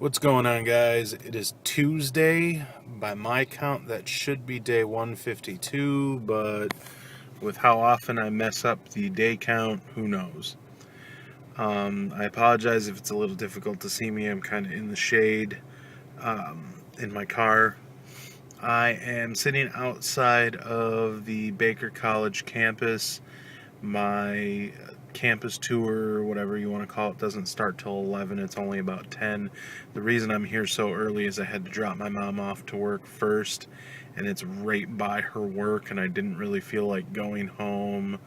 What's going on, guys? It is Tuesday. By my count, that should be day 152, but with how often I mess up the day count, who knows? I apologize if it's a little difficult to see me. I'm kind of in the shade in my car. I am sitting outside of the Baker College campus. My campus tour, or whatever you want to call it, doesn't start till 11. It's only about 10. The reason I'm here so early is I had to drop my mom off to work first, and it's right by her work, and I didn't really feel like going home,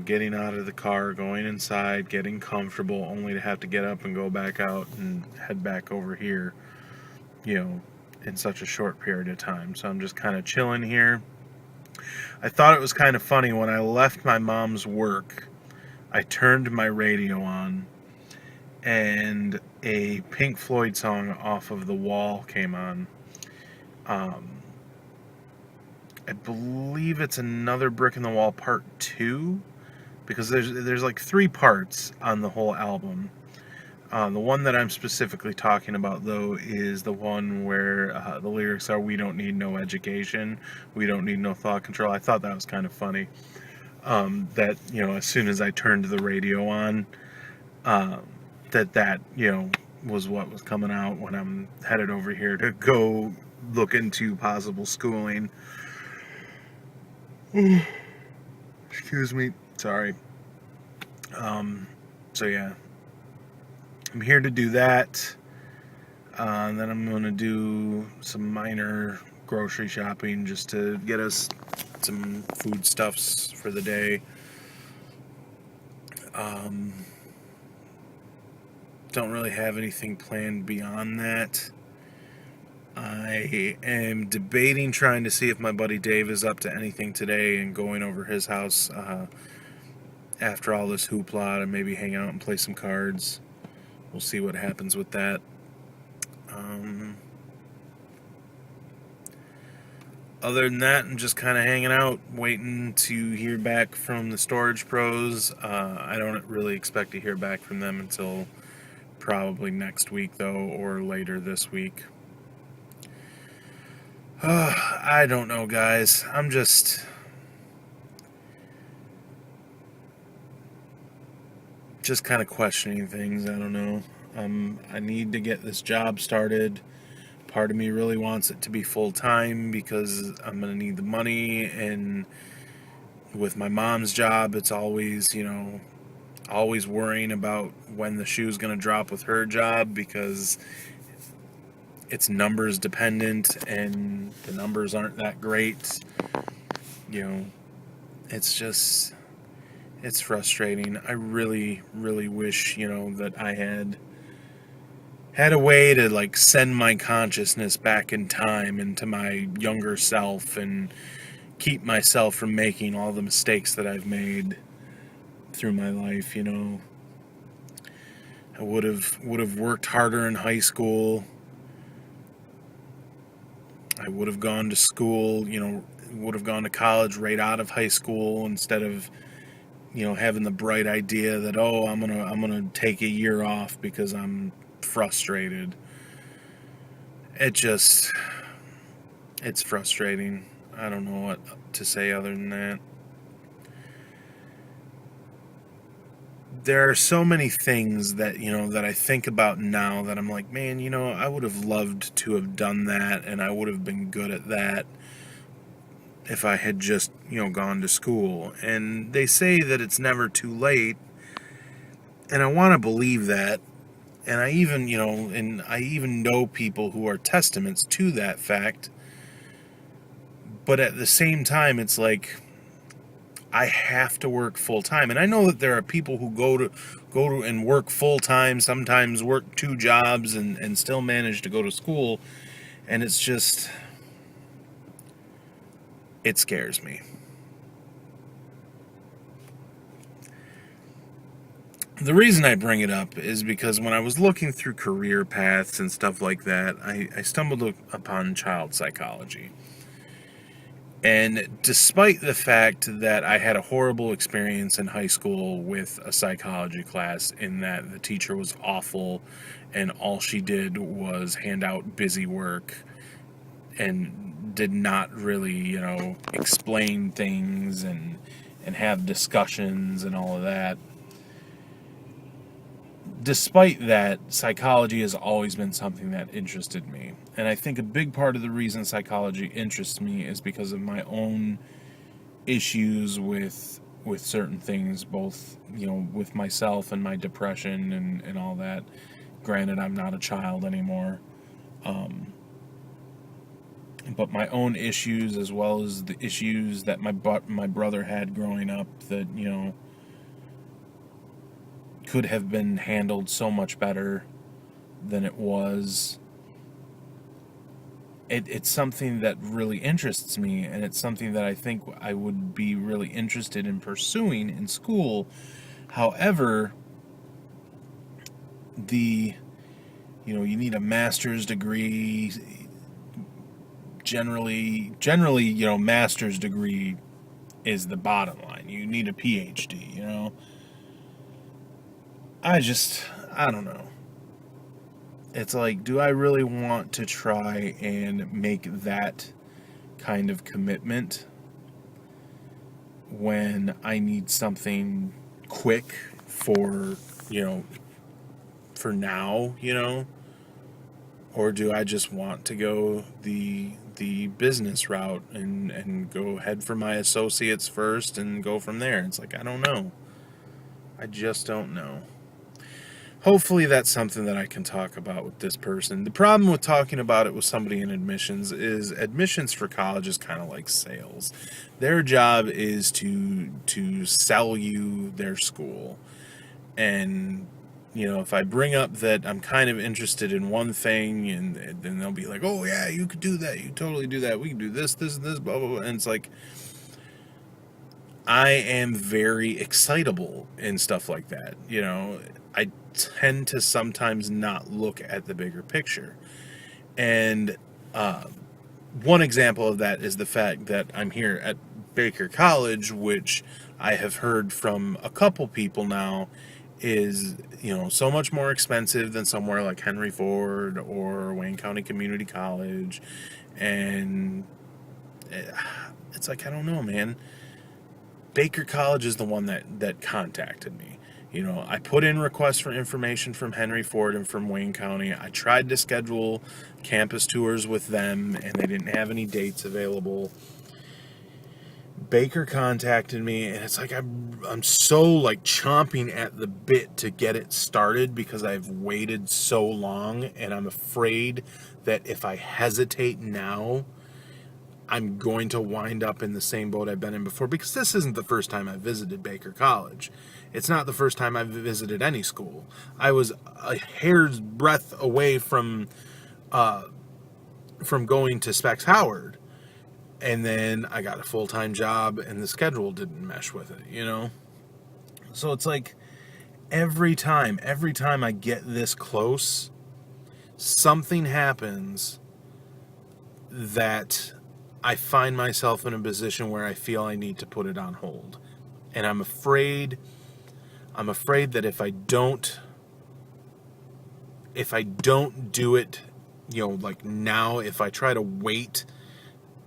getting out of the car, going inside, getting comfortable, only to have to get up and go back out and head back over here, in such a short period of time. So I'm just kind of chilling here. I thought it was kind of funny when I left my mom's work. I turned my radio on, and a Pink Floyd song off of The Wall came on. I believe it's Another Brick in the Wall Part 2, because there's like 3 parts on the whole album. The one that I'm specifically talking about, though, is the one where the lyrics are, "We don't need no education, we don't need no thought control." I thought that was kind of funny. That, as soon as I turned the radio on, that was what was coming out when I'm headed over here to go look into possible schooling. Excuse me. Sorry. So yeah. I'm here to do that. And then I'm going to do some minor grocery shopping just to get us some foodstuffs for the day. Don't really have anything planned beyond that. I am debating trying to see if my buddy Dave is up to anything today and going over his house after all this hoopla, and maybe hang out and play some cards. We'll see what happens with that. Other than that, I'm just kind of hanging out, waiting to hear back from the Storage Pros. I don't really expect to hear back from them until probably next week, though, or later this week. I don't know, guys. I'm just kind of questioning things. I don't know. I need to get this job started. Part of me really wants it to be full-time because I'm going to need the money, and with my mom's job, it's always, always worrying about when the shoe's going to drop with her job, because it's numbers dependent, and the numbers aren't that great. It's frustrating. I really, really wish, that I had a way to send my consciousness back in time into my younger self and keep myself from making all the mistakes that I've made through my life. I would have worked harder in high school. I would have gone to school, would have gone to college right out of high school, instead of having the bright idea that, I'm gonna take a year off because I'm frustrated. It's frustrating. I don't know what to say other than that. There are so many things that, that I think about now that I'm like, man, I would have loved to have done that, and I would have been good at that if I had just, gone to school. And they say that it's never too late, and I want to believe that. And I even know people who are testaments to that fact. But at the same time, it's like, I have to work full time. And I know that there are people who go to and work full time, sometimes work 2 jobs and still manage to go to school. And it's just, it scares me. The reason I bring it up is because when I was looking through career paths and stuff like that, I stumbled upon child psychology. And despite the fact that I had a horrible experience in high school with a psychology class, in that the teacher was awful and all she did was hand out busy work and did not really, explain things and have discussions and all of that. Despite that, psychology has always been something that interested me. And I think a big part of the reason psychology interests me is because of my own issues with certain things, both, with myself and my depression and all that. Granted, I'm not a child anymore. But my own issues, as well as the issues that my brother had growing up, that, could have been handled so much better than it was. It's something that really interests me, and it's something that I think I would be really interested in pursuing in school. However, you need a master's degree. Generally, master's degree is the bottom line. You need a PhD, I don't know. It's like, do I really want to try and make that kind of commitment when I need something quick for, for now, Or do I just want to go the business route and go head for my associates first and go from there? It's like, I don't know. I just don't know. Hopefully that's something that I can talk about with this person. The problem with talking about it with somebody in admissions is admissions for college is kind of like sales. Their job is to sell you their school. And, if I bring up that I'm kind of interested in one thing, and then they'll be like, oh yeah, you could do that. You totally do that. We can do this, this, and this, blah, blah, blah. And it's like, I am very excitable and stuff like that. I tend to sometimes not look at the bigger picture. And one example of that is the fact that I'm here at Baker College, which I have heard from a couple people now is, so much more expensive than somewhere like Henry Ford or Wayne County Community College. And it's like, I don't know, man. Baker College is the one that contacted me. I put in requests for information from Henry Ford and from Wayne County. I tried to schedule campus tours with them, and they didn't have any dates available. Baker contacted me, and it's like I'm so like chomping at the bit to get it started because I've waited so long, and I'm afraid that if I hesitate now, I'm going to wind up in the same boat I've been in before, because this isn't the first time I've visited Baker College. It's not the first time I've visited any school. I was a hair's breadth away from going to Specs Howard, and then I got a full-time job, and the schedule didn't mesh with it, So it's like every time I get this close, something happens that I find myself in a position where I feel I need to put it on hold. And I'm afraid that if I don't do it, like now, if I try to wait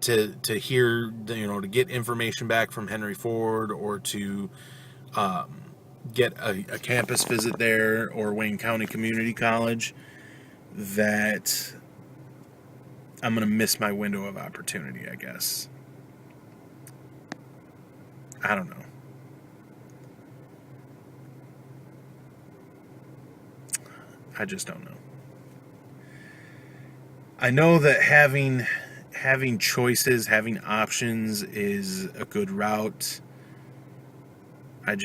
to hear, to get information back from Henry Ford, or to get a campus visit there, or Wayne County Community College, that I'm going to miss my window of opportunity, I guess. I don't know. I just don't know. I know that having choices, having options is a good route. I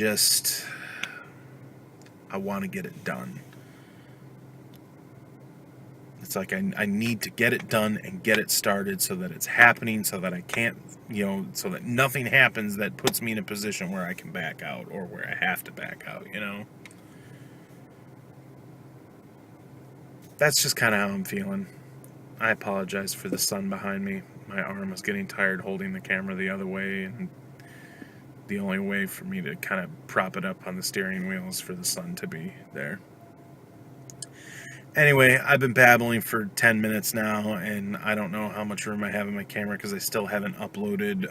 want to get it done. It's like I need to get it done and get it started so that it's happening, so that I can't, so that nothing happens that puts me in a position where I can back out, or where I have to back out, That's just kind of how I'm feeling. I apologize for the sun behind me. my arm was getting tired holding the camera the other way, and the only way for me to kind of prop it up on the steering wheel is for the sun to be there. Anyway, I've been babbling for 10 minutes now, and I don't know how much room I have in my camera because I still haven't uploaded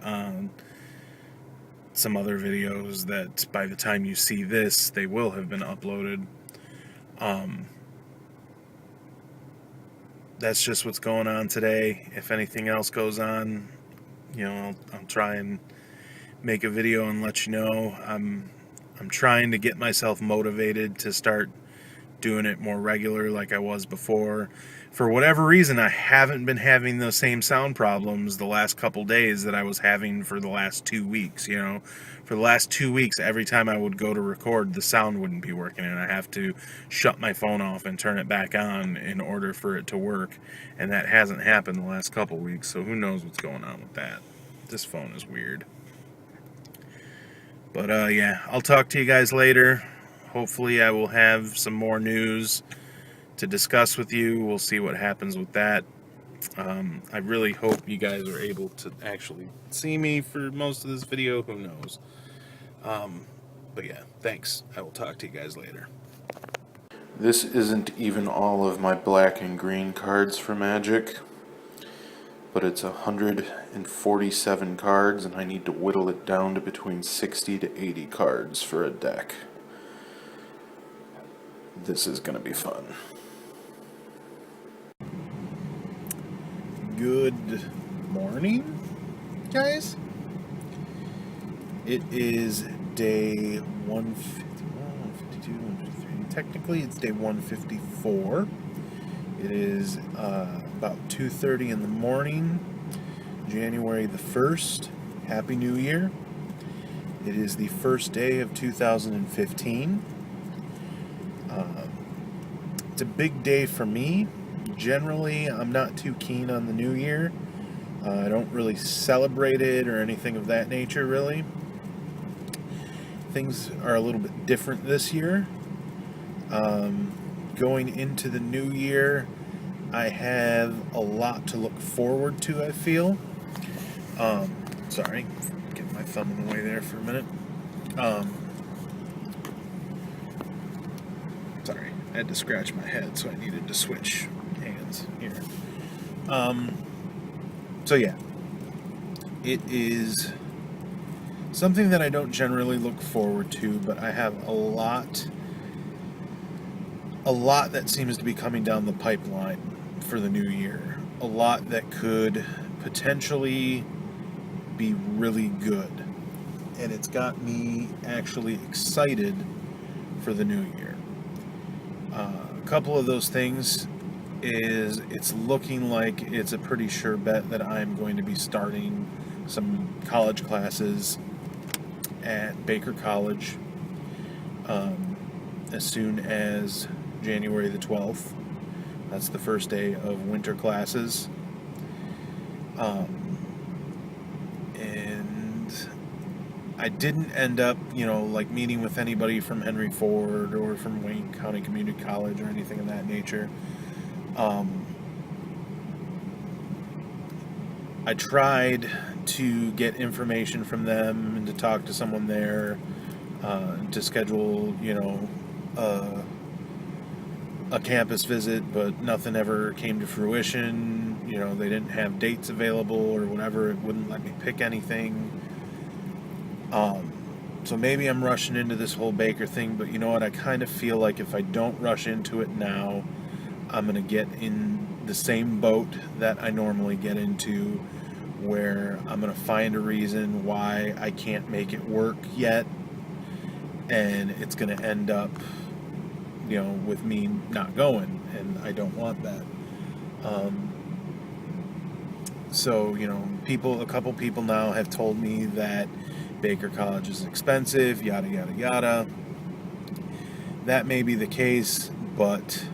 some other videos that by the time you see this, they will have been uploaded. That's just what's going on today. If anything else goes on, I'll try and make a video and let you know. I'm trying to get myself motivated to start doing it more regular like I was before. For whatever reason, I haven't been having the same sound problems the last couple days that I was having for the last 2 weeks. For the last 2 weeks, every time I would go to record, the sound wouldn't be working, and I have to shut my phone off and turn it back on in order for it to work, and that hasn't happened the last couple weeks, so who knows what's going on with that. This phone is weird. But yeah, I'll talk to you guys later. Hopefully I will have some more news to discuss with you. We'll see what happens with that. I really hope you guys are able to actually see me for most of this video. Who knows? But yeah, thanks. I will talk to you guys later. This isn't even all of my black and green cards for Magic, but it's 147 cards, and I need to whittle it down to between 60 to 80 cards for a deck. This is going to be fun. Good morning, guys. It is day 152, 153. Technically, it's day 154. It is about 2:30 in the morning, January the 1st. Happy New Year. It is the first day of 2015. It's a big day for me. Generally, I'm not too keen on the New Year. I don't really celebrate it or anything of that nature, really. Things are a little bit different this year. Going into the new year, I have a lot to look forward to, I feel. Sorry, get my thumb in the way there for a minute. Sorry, I had to scratch my head, so I needed to switch hands here. So yeah, it is something that I don't generally look forward to, but I have a lot that seems to be coming down the pipeline for the new year. A lot that could potentially be really good. And it's got me actually excited for the new year. A couple of those things is it's looking like it's a pretty sure bet that I'm going to be starting some college classes at Baker College as soon as January the 12th. That's the first day of winter classes. And I didn't end up, meeting with anybody from Henry Ford or from Wayne County Community College or anything of that nature. I tried to get information from them and to talk to someone there, to schedule, a campus visit, but nothing ever came to fruition. They didn't have dates available or whatever. It wouldn't let me pick anything. So maybe I'm rushing into this whole Baker thing, but you know what? I kind of feel like if I don't rush into it now, I'm going to get in the same boat that I normally get into, where I'm going to find a reason why I can't make it work yet, and it's going to end up, with me not going, and I don't want that. So, a couple people now have told me that Baker College is expensive, yada, yada, yada. That may be the case, but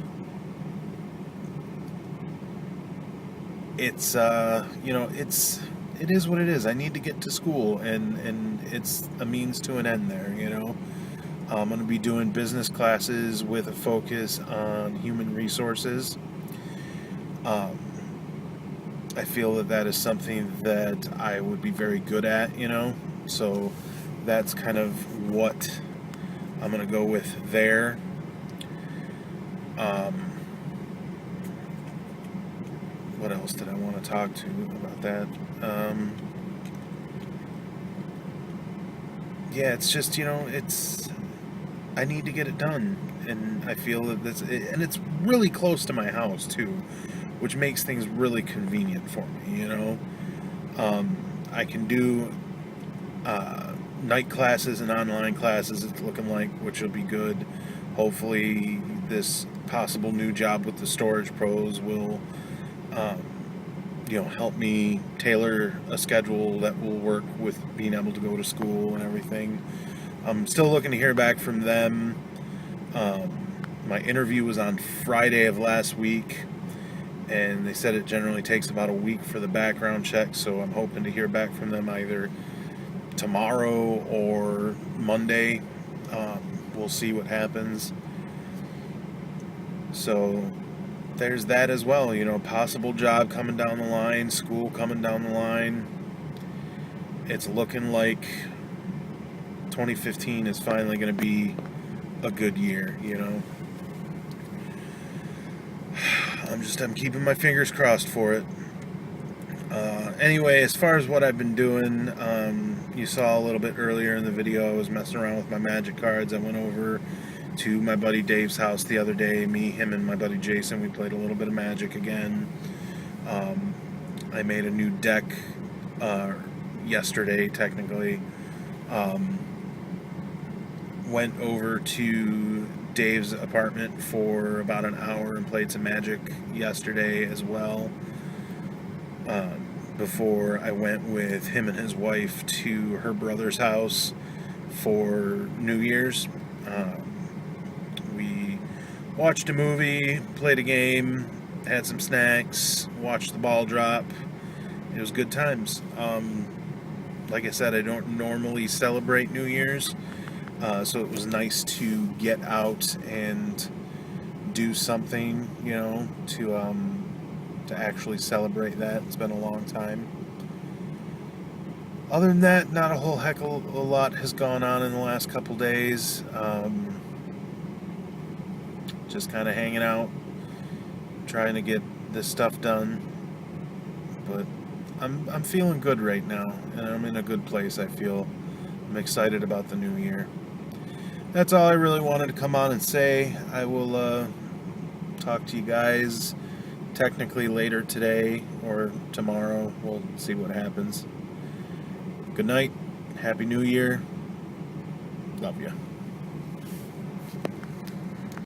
it's, it is what it is. I need to get to school, and it's a means to an end there, I'm going to be doing business classes with a focus on human resources. I feel that that is something that I would be very good at, you know. So that's kind of what I'm going to go with there. What else did I want to talk to about that? Yeah, it's just, you know, I need to get it done, and I feel that and it's really close to my house too, which makes things really convenient for me, you know. I can do night classes and online classes, it's looking like, which will be good. Hopefully this possible new job with the Storage Pros will help me tailor a schedule that will work with being able to go to school and everything. I'm still looking to hear back from them. My interview was on Friday of last week, and they said it generally takes about a week for the background check, so I'm hoping to hear back from them either tomorrow or Monday. We'll see what happens. So there's that as well, you know, possible job coming down the line, school coming down the line. It's looking like 2015 is finally going to be a good year, you know. I'm keeping my fingers crossed for it. Anyway, as far as what I've been doing, you saw a little bit earlier in the video, I was messing around with my magic cards. I went over to my buddy Dave's house the other day. Him and my buddy Jason, we played a little bit of Magic again. I made a new deck yesterday, technically. Went over to Dave's apartment for about an hour and played some Magic yesterday as well. Before I went with him and his wife to her brother's house for New Year's. We watched a movie, played a game, had some snacks, watched the ball drop. It was good times. Like I said, I don't normally celebrate New Year's, so it was nice to get out and do something, you know, to actually celebrate that. It's been a long time. Other than that, not a whole heck of a lot has gone on in the last couple days. Just kind of hanging out, trying to get this stuff done. But I'm feeling good right now, and I'm in a good place. I feel I'm excited about the new year. That's all I really wanted to come on and say. I will talk to you guys technically later today or tomorrow. We'll see what happens. Good night. Happy New Year. Love you.